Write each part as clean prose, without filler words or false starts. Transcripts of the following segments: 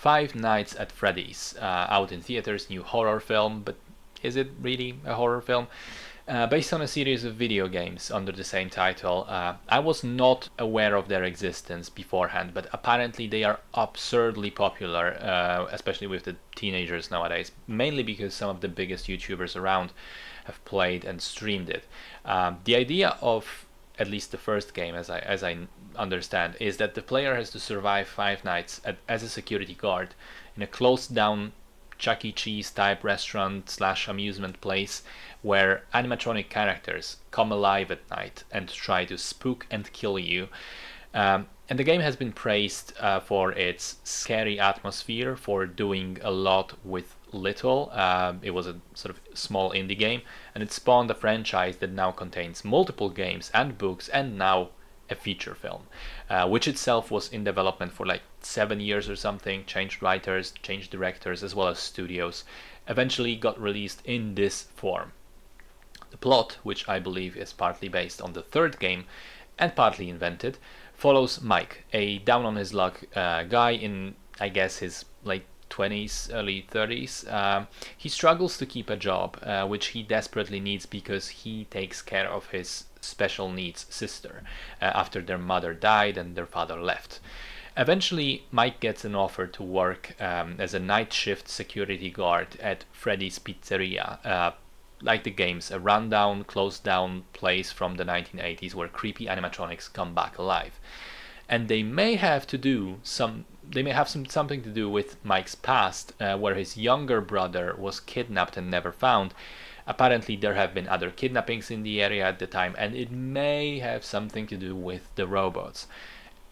Five Nights at Freddy's, out in theaters, new horror film, but is it really a horror film? Based on a series of video games under the same title. I was not aware of their existence beforehand, but apparently they are absurdly popular, especially with the teenagers nowadays, mainly because some of the biggest YouTubers around have played and streamed it. The idea of at least the first game, as I understand, is that the player has to survive 5 nights as a security guard in a closed down Chuck E. Cheese type restaurant slash amusement place where animatronic characters come alive at night and try to spook and kill you. And the game has been praised for its scary atmosphere, for doing a lot with little. It was a sort of small indie game, and it spawned a franchise that now contains multiple games and books, and now a feature film, which itself was in development for like 7 years or something, changed writers, changed directors, as well as studios, eventually got released in this form. The plot, which I believe is partly based on the third game and partly invented, follows Mike, a down on his luck guy in, I guess, his late 20s, early 30s. He struggles to keep a job, which he desperately needs because he takes care of his special needs sister after their mother died and their father left. Eventually, Mike gets an offer to work as a night shift security guard at Freddy's Pizzeria. Like the games, a rundown, closed down place from the 1980s where creepy animatronics come back alive. And they may have something to do with Mike's past, where his younger brother was kidnapped and never found. Apparently there have been other kidnappings in the area at the time, and it may have something to do with the robots.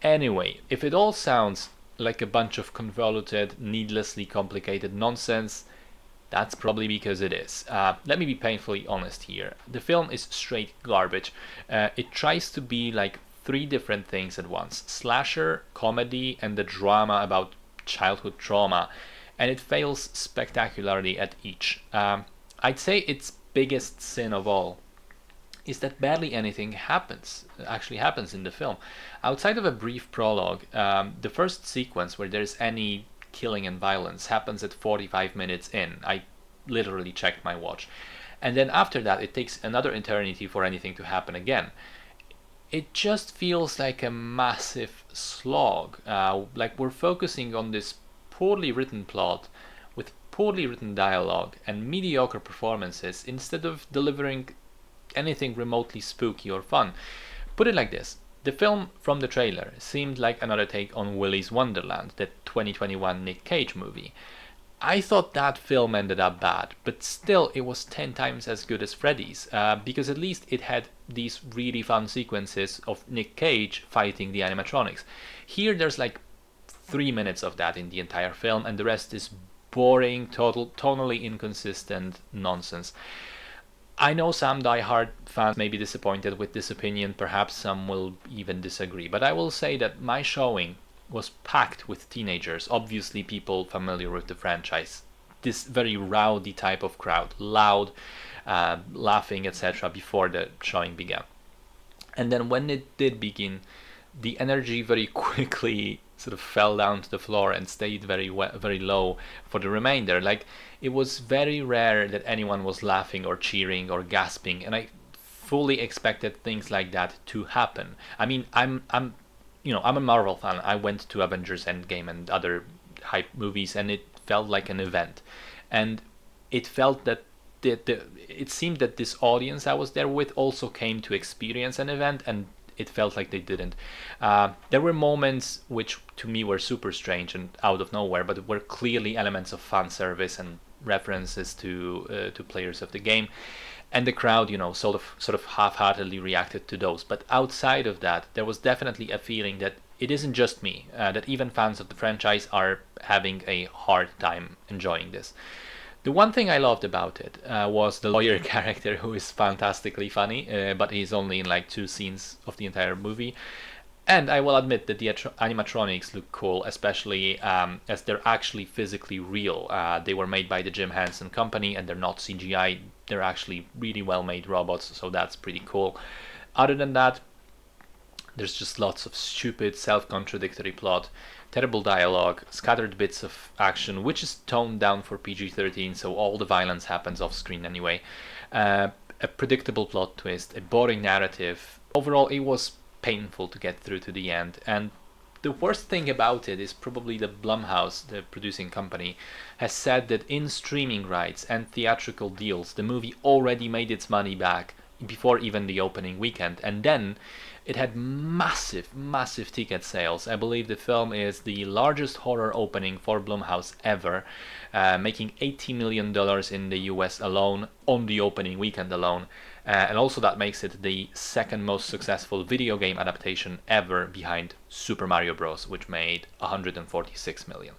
Anyway, if it all sounds like a bunch of convoluted, needlessly complicated nonsense, that's probably because it is. Let me be painfully honest here. The film is straight garbage. It tries to be like 3 different things at once: slasher, comedy, and the drama about childhood trauma, and it fails spectacularly at each. I'd say its biggest sin of all is that barely anything actually happens in the film. Outside of a brief prologue, the first sequence where there's any killing and violence happens at 45 minutes in. I literally checked my watch. And then after that, it takes another eternity for anything to happen again. It just feels like a massive slog. Like we're focusing on this poorly written plot with poorly written dialogue and mediocre performances instead of delivering anything remotely spooky or fun. Put it like this: the film from the trailer seemed like another take on Willy's Wonderland, that 2021 Nick Cage movie. I thought that film ended up bad, but still it was 10 times as good as Freddy's, because at least it had these really fun sequences of Nick Cage fighting the animatronics. Here there's like 3 minutes of that in the entire film, and the rest is boring, tonally inconsistent nonsense. I know some die-hard fans may be disappointed with this opinion, perhaps some will even disagree, but I will say that my showing was packed with teenagers, obviously people familiar with the franchise. This very rowdy type of crowd, loud, laughing, etc., before the showing began. And then when it did begin, the energy very quickly sort of fell down to the floor and stayed very low for the remainder. Like, it was very rare that anyone was laughing or cheering or gasping, and I fully expected things like that to happen. I mean, I'm a Marvel fan. I went to Avengers Endgame and other hype movies, and it felt like an event. And it felt that it seemed that this audience I was there with also came to experience an event, and it felt like they didn't. There were moments which to me were super strange and out of nowhere, but were clearly elements of fan service and references to players of the game. And the crowd, sort of half-heartedly reacted to those. But outside of that, there was definitely a feeling that it isn't just me, that even fans of the franchise are having a hard time enjoying this. The one thing I loved about it was the lawyer character, who is fantastically funny, but he's only in like 2 scenes of the entire movie. And I will admit that the animatronics look cool, especially as they're actually physically real. They were made by the Jim Henson Company, and they're not CGI. They're actually really well-made robots, so that's pretty cool. Other than that, there's just lots of stupid, self-contradictory plot. terrible dialogue, scattered bits of action, which is toned down for PG-13, so all the violence happens off screen anyway. A predictable plot twist, a boring narrative. Overall, it was painful to get through to the end, and the worst thing about it is probably that Blumhouse, the producing company, has said that in streaming rights and theatrical deals, the movie already made its money back before even the opening weekend, and then it had massive ticket sales. I believe the film is the largest horror opening for Blumhouse ever, making $80 million in the US alone, on the opening weekend alone. And also that makes it the second most successful video game adaptation ever, behind Super Mario Bros., which made 146 million.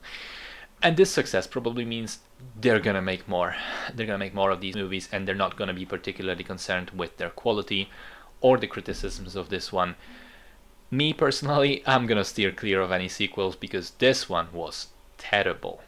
And this success probably means they're gonna make more. They're gonna make more of these movies, and they're not gonna be particularly concerned with their quality or the criticisms of this one. Me personally, I'm gonna steer clear of any sequels because this one was terrible.